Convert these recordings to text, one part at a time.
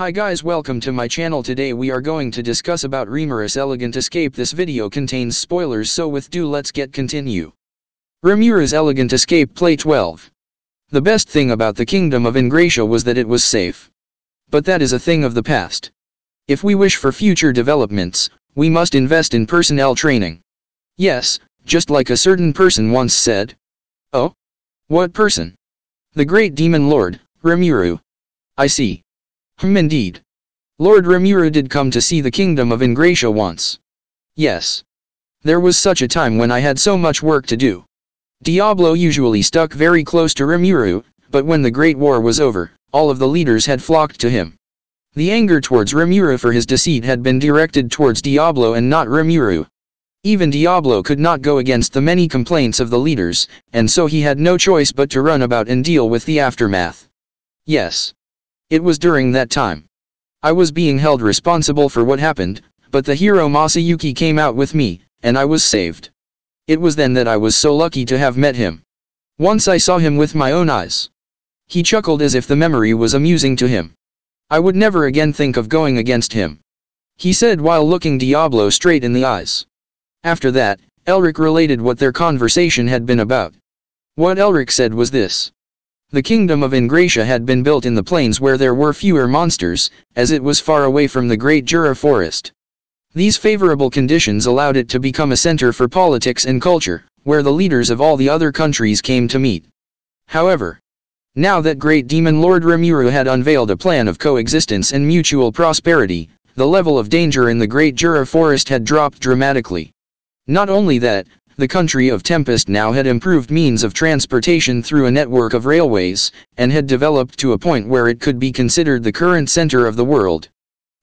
Hi guys, welcome to my channel. Today we are going to discuss about Rimuru's Elegant Escape. This video contains spoilers, so with due let's get continue. Rimuru's Elegant Escape Play 12. The best thing about the Kingdom of Ingratia was that it was safe. But that is a thing of the past. If we wish for future developments, we must invest in personnel training. Yes, just like a certain person once said. Oh? What person? The great demon lord, Rimuru. I see. Indeed. Lord Rimuru did come to see the Kingdom of Ingratia once. Yes. There was such a time when I had so much work to do. Diablo usually stuck very close to Rimuru, but when the Great War was over, all of the leaders had flocked to him. The anger towards Rimuru for his deceit had been directed towards Diablo and not Rimuru. Even Diablo could not go against the many complaints of the leaders, and so he had no choice but to run about and deal with the aftermath. Yes. It was during that time. I was being held responsible for what happened, but the hero Masayuki came out with me, and I was saved. It was then that I was so lucky to have met him. Once I saw him with my own eyes. He chuckled as if the memory was amusing to him. I would never again think of going against him. He said while looking Diablo straight in the eyes. After that, Elric related what their conversation had been about. What Elric said was this. The Kingdom of Ingratia had been built in the plains where there were fewer monsters, as it was far away from the Great Jura Forest. These favorable conditions allowed it to become a center for politics and culture, where the leaders of all the other countries came to meet. However, now that Great Demon Lord Rimuru had unveiled a plan of coexistence and mutual prosperity, the level of danger in the Great Jura Forest had dropped dramatically. Not only that, the country of Tempest now had improved means of transportation through a network of railways, and had developed to a point where it could be considered the current center of the world.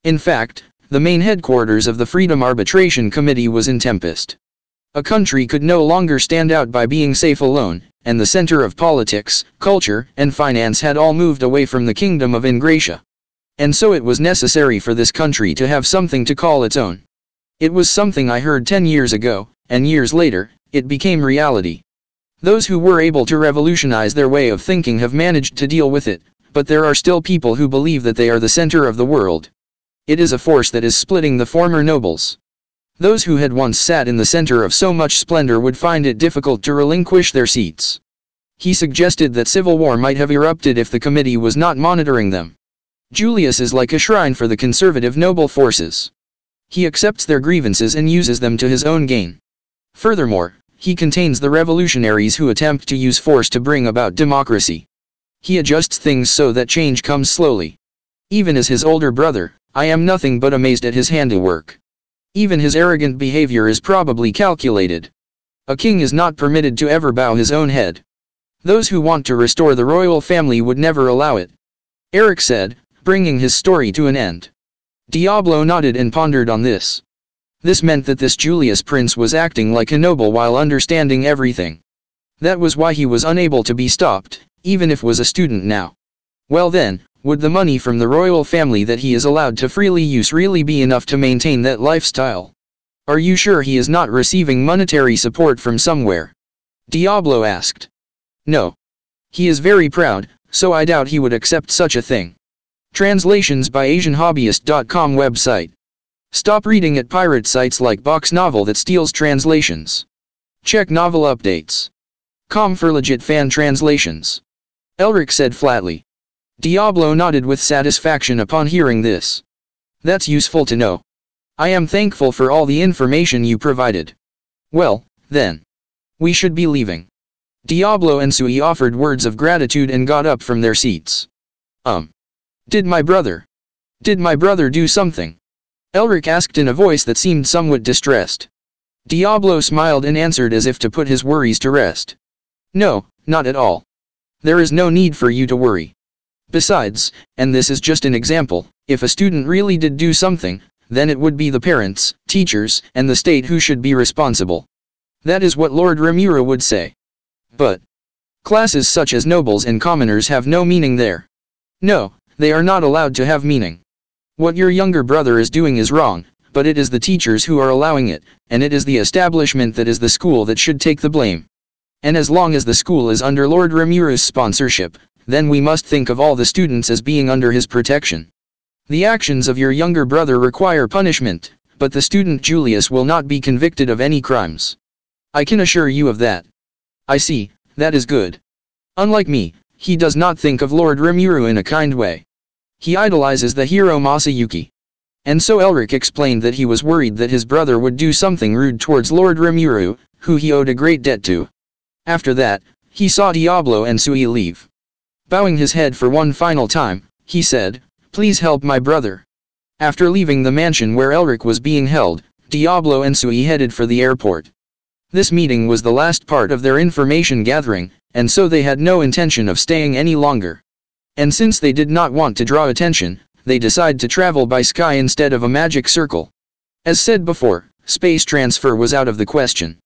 In fact, the main headquarters of the Freedom Arbitration Committee was in Tempest. A country could no longer stand out by being safe alone, and the center of politics, culture, and finance had all moved away from the Kingdom of Ingratia. And so it was necessary for this country to have something to call its own. It was something I heard 10 years ago, and years later, it became reality. Those who were able to revolutionize their way of thinking have managed to deal with it, but there are still people who believe that they are the center of the world. It is a force that is splitting the former nobles. Those who had once sat in the center of so much splendor would find it difficult to relinquish their seats. He suggested that civil war might have erupted if the committee was not monitoring them. Julius is like a shrine for the conservative noble forces. He accepts their grievances and uses them to his own gain. Furthermore, he contains the revolutionaries who attempt to use force to bring about democracy. He adjusts things so that change comes slowly. Even as his older brother, I am nothing but amazed at his handiwork. Even his arrogant behavior is probably calculated. A king is not permitted to ever bow his own head. Those who want to restore the royal family would never allow it. Eric said, bringing his story to an end. Diablo nodded and pondered on this. This meant that this Julius prince was acting like a noble while understanding everything. That was why he was unable to be stopped, even if was a student now. Well then, would the money from the royal family that he is allowed to freely use really be enough to maintain that lifestyle? Are you sure he is not receiving monetary support from somewhere? Diablo asked. No. He is very proud, so I doubt he would accept such a thing. Translations by AsianHobbyist.com website. Stop reading at pirate sites like Box Novel that steals translations. Check novel updates. Com for legit fan translations. Elric said flatly. Diablo nodded with satisfaction upon hearing this. That's useful to know. I am thankful for all the information you provided. Well, then. We should be leaving. Diablo and Sui offered words of gratitude and got up from their seats. Did my brother do something? Elric asked in a voice that seemed somewhat distressed. Diablo smiled and answered as if to put his worries to rest. No, not at all. There is no need for you to worry. Besides, and this is just an example, if a student really did do something, then it would be the parents, teachers, and the state who should be responsible. That is what Lord Rimuru would say. But classes such as nobles and commoners have no meaning there. No, they are not allowed to have meaning. What your younger brother is doing is wrong, but it is the teachers who are allowing it, and it is the establishment that is the school that should take the blame. And as long as the school is under Lord Rimuru's sponsorship, then we must think of all the students as being under his protection. The actions of your younger brother require punishment, but the student Julius will not be convicted of any crimes. I can assure you of that. I see, that is good. Unlike me, he does not think of Lord Rimuru in a kind way. He idolizes the hero Masayuki. And so Elric explained that he was worried that his brother would do something rude towards Lord Rimuru, who he owed a great debt to. After that, he saw Diablo and Sui leave. Bowing his head for one final time, he said, "Please help my brother." After leaving the mansion where Elric was being held, Diablo and Sui headed for the airport. This meeting was the last part of their information gathering, and so they had no intention of staying any longer. And since they did not want to draw attention, they decided to travel by sky instead of a magic circle. As said before, space transfer was out of the question.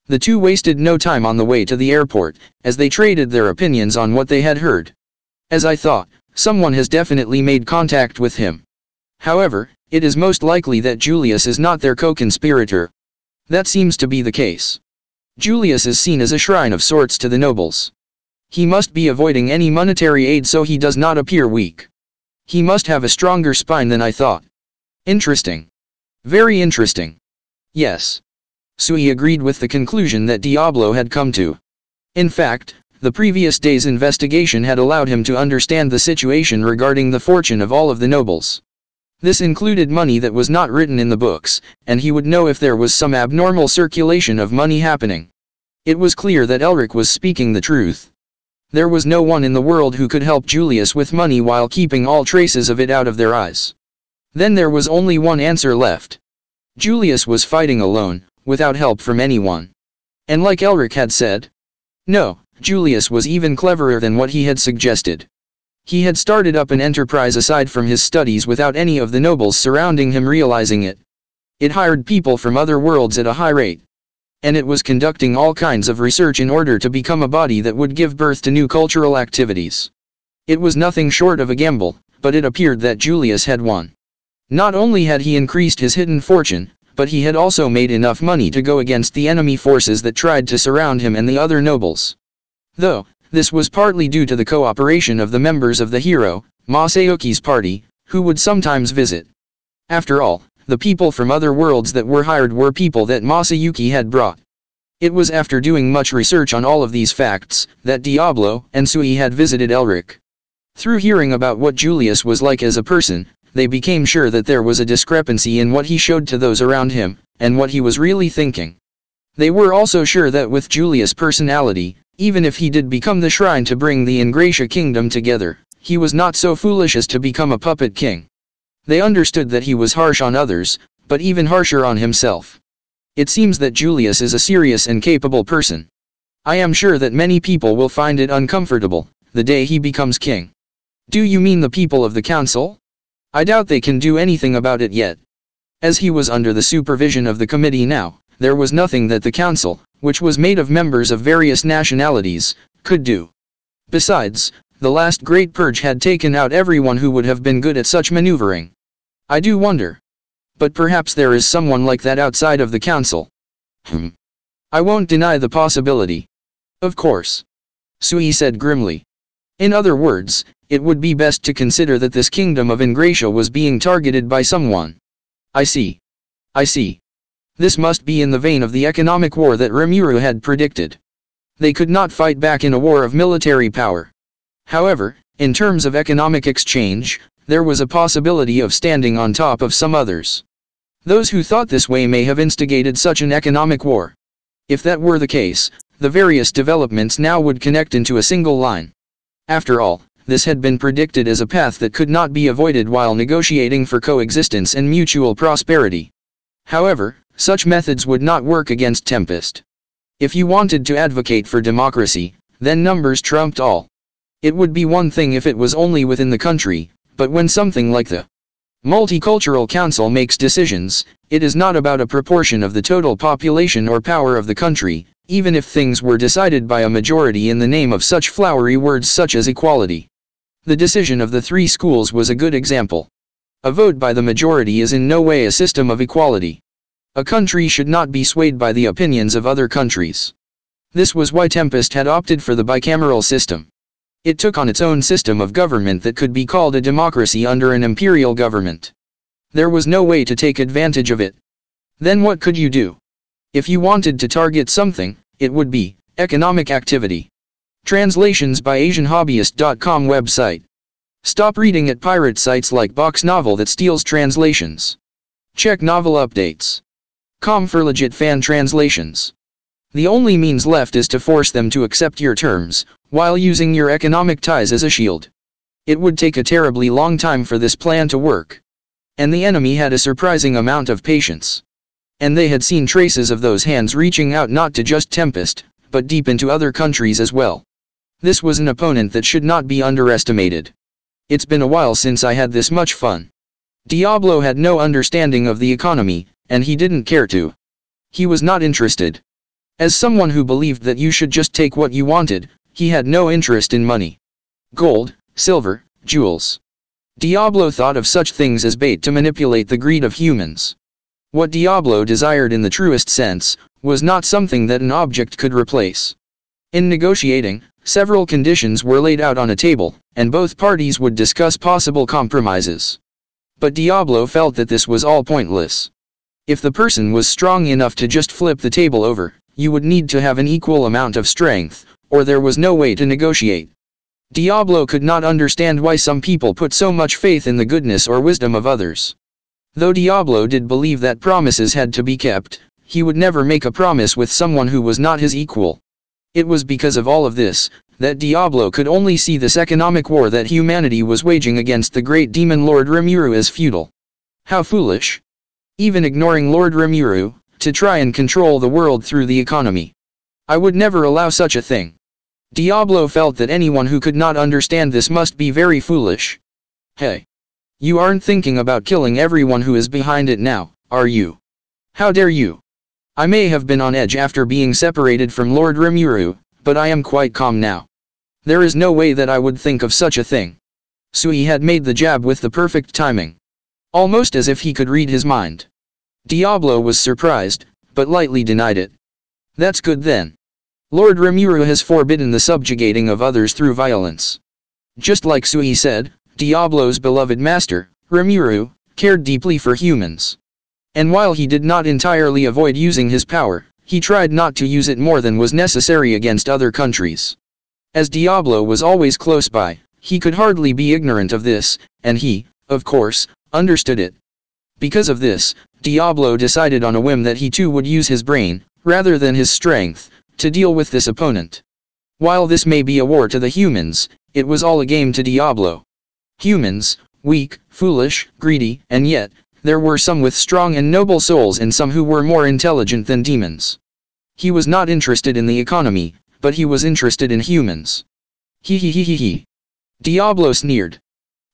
The two wasted no time on the way to the airport, as they traded their opinions on what they had heard. As I thought, someone has definitely made contact with him. However, it is most likely that Julius is not their co-conspirator. That seems to be the case. Julius is seen as a shrine of sorts to the nobles. He must be avoiding any monetary aid so he does not appear weak. He must have a stronger spine than I thought. Interesting. Very interesting. Yes. Sui agreed with the conclusion that Diablo had come to. In fact, the previous day's investigation had allowed him to understand the situation regarding the fortune of all of the nobles. This included money that was not written in the books, and he would know if there was some abnormal circulation of money happening. It was clear that Elric was speaking the truth. There was no one in the world who could help Julius with money while keeping all traces of it out of their eyes. Then there was only one answer left. Julius was fighting alone, without help from anyone. And like Elric had said, no, Julius was even cleverer than what he had suggested. He had started up an enterprise aside from his studies without any of the nobles surrounding him realizing it. It hired people from other worlds at a high rate. And it was conducting all kinds of research in order to become a body that would give birth to new cultural activities. It was nothing short of a gamble, but it appeared that Julius had won. Not only had he increased his hidden fortune, but he had also made enough money to go against the enemy forces that tried to surround him and the other nobles. Though, this was partly due to the cooperation of the members of the hero, Masayuki's party, who would sometimes visit. After all, the people from other worlds that were hired were people that Masayuki had brought. It was after doing much research on all of these facts, that Diablo and Sui had visited Elric. Through hearing about what Julius was like as a person, they became sure that there was a discrepancy in what he showed to those around him, and what he was really thinking. They were also sure that with Julius' personality, even if he did become the shrine to bring the Ingratia kingdom together, he was not so foolish as to become a puppet king. They understood that he was harsh on others, but even harsher on himself. It seems that Julius is a serious and capable person. I am sure that many people will find it uncomfortable, the day he becomes king. Do you mean the people of the council? I doubt they can do anything about it yet. As he was under the supervision of the committee now, there was nothing that the council, which was made of members of various nationalities, could do. Besides, the last great purge had taken out everyone who would have been good at such maneuvering. I do wonder. But perhaps there is someone like that outside of the council. I won't deny the possibility. Of course. Sui said grimly. In other words, it would be best to consider that this kingdom of Ingratia was being targeted by someone. I see. I see. This must be in the vein of the economic war that Rimuru had predicted. They could not fight back in a war of military power. However, in terms of economic exchange, there was a possibility of standing on top of some others. Those who thought this way may have instigated such an economic war. If that were the case, the various developments now would connect into a single line. After all, this had been predicted as a path that could not be avoided while negotiating for coexistence and mutual prosperity. However, such methods would not work against Tempest. If you wanted to advocate for democracy, then numbers trumped all. It would be one thing if it was only within the country, but when something like the Multicultural Council makes decisions, it is not about a proportion of the total population or power of the country, even if things were decided by a majority in the name of such flowery words such as equality. The decision of the 3 schools was a good example. A vote by the majority is in no way a system of equality. A country should not be swayed by the opinions of other countries. This was why Tempest had opted for the bicameral system. It took on its own system of government that could be called a democracy under an imperial government. There was no way to take advantage of it. Then what could you do? If you wanted to target something, it would be economic activity. Translations by AsianHobbyist.com website. Stop reading at pirate sites like Box Novel that steals translations. Check novel updates. Com for legit fan translations. The only means left is to force them to accept your terms, while using your economic ties as a shield. It would take a terribly long time for this plan to work. And the enemy had a surprising amount of patience. And they had seen traces of those hands reaching out not to just Tempest, but deep into other countries as well. This was an opponent that should not be underestimated. It's been a while since I had this much fun. Diablo had no understanding of the economy, and he didn't care to. He was not interested. As someone who believed that you should just take what you wanted, he had no interest in money. Gold, silver, jewels. Diablo thought of such things as bait to manipulate the greed of humans. What Diablo desired in the truest sense, was not something that an object could replace. In negotiating, several conditions were laid out on a table, and both parties would discuss possible compromises. But Diablo felt that this was all pointless. If the person was strong enough to just flip the table over, you would need to have an equal amount of strength, or there was no way to negotiate. Diablo could not understand why some people put so much faith in the goodness or wisdom of others. Though Diablo did believe that promises had to be kept, he would never make a promise with someone who was not his equal. It was because of all of this, that Diablo could only see this economic war that humanity was waging against the great demon Lord Rimuru as futile. How foolish. Even ignoring Lord Rimuru, to try and control the world through the economy. I would never allow such a thing. Diablo felt that anyone who could not understand this must be very foolish. Hey. You aren't thinking about killing everyone who is behind it now, are you? How dare you? I may have been on edge after being separated from Lord Rimuru, but I am quite calm now. There is no way that I would think of such a thing. Sui had made the jab with the perfect timing. Almost as if he could read his mind. Diablo was surprised, but lightly denied it. That's good then. Lord Rimuru has forbidden the subjugating of others through violence. Just like Sui said, Diablo's beloved master, Rimuru, cared deeply for humans. And while he did not entirely avoid using his power, he tried not to use it more than was necessary against other countries. As Diablo was always close by, he could hardly be ignorant of this, and he, of course, understood it. Because of this, Diablo decided on a whim that he too would use his brain, rather than his strength, to deal with this opponent. While this may be a war to the humans, it was all a game to Diablo. Humans, weak, foolish, greedy, and yet, there were some with strong and noble souls and some who were more intelligent than demons. He was not interested in the economy, but he was interested in humans. He. Diablo sneered.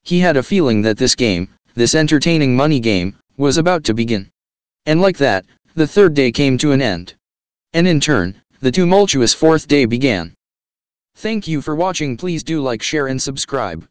He had a feeling that this game, this entertaining money game, was about to begin. And like that, the third day came to an end. And in turn, the tumultuous fourth day began. Thank you for watching. Please do like, share and subscribe.